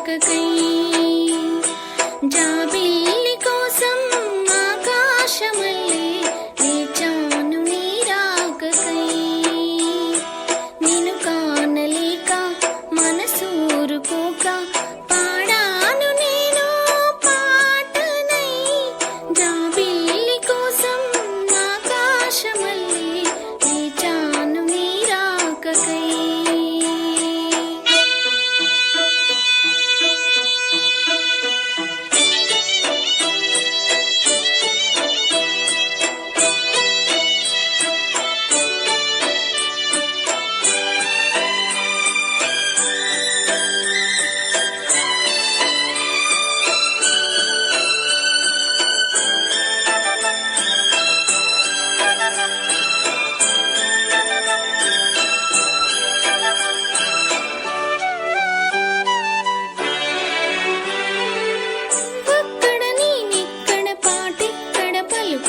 రాకకై జాబిల్లి కోసం ఆకాశమల్లే వేచాను నీ రాకకై నిన్ను కానలేక మనసూరుకోక పాడాను నేను పాటనై జాబిల్లి కోసం ఆకాశమల్లే వేచాను నీ రాకకై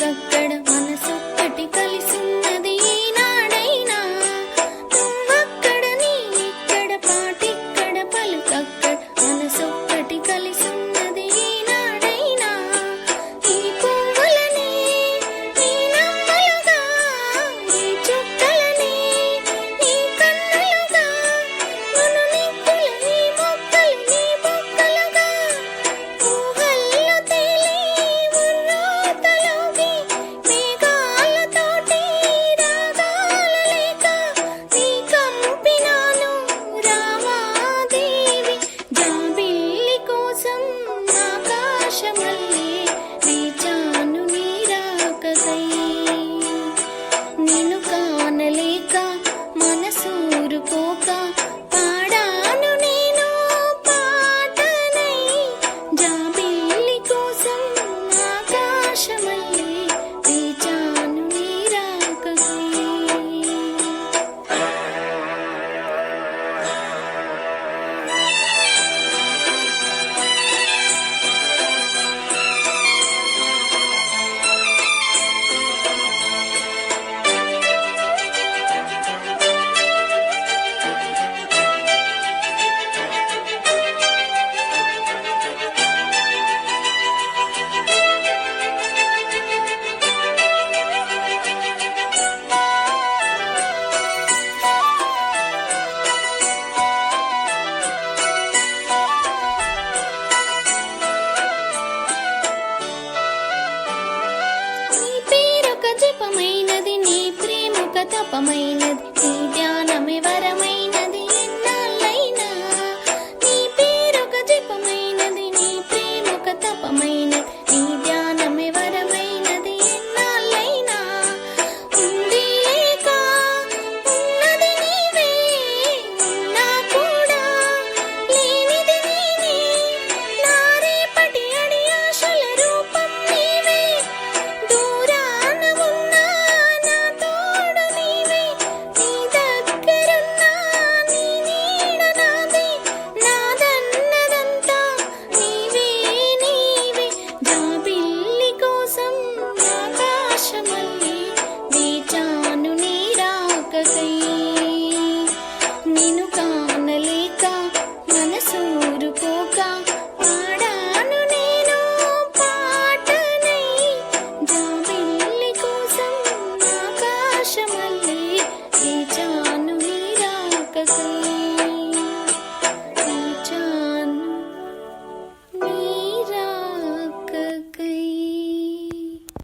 అక్కడ మనసొక్కటి కలిసున్నది ఈనాడైనా నువ్వక్కడ నేనిక్కడ పాటిక్కడ పలుకక్కడ మనసొక్కటి కలిసున్నది ఈనాడైనా ఈ పువ్వులనే నీ నమ్మలుగా ఈ చుక్కలనే నీ కన్నులుగా మును నిప్పుల నీ మొక్కలు నీ బొక్కలుగా ఊహల్లో తేలి ఉర్రూతలోకి మేఘాలతోటి రాగాలలేక నీ కంపినాను రామాదేవి జాబిల్లి కోసం ఆకాశమల్లే వేచాను నీ రాకకై నిన్ను కానలేక మనసూరుకోక పాడాను నేను పాటనై జాబిల్లి కోసం ఆకాశమల్లే వేచాను నీ రాకకై నీ పేరొక జపమైనది నీ ప్రేమొక తపమైనది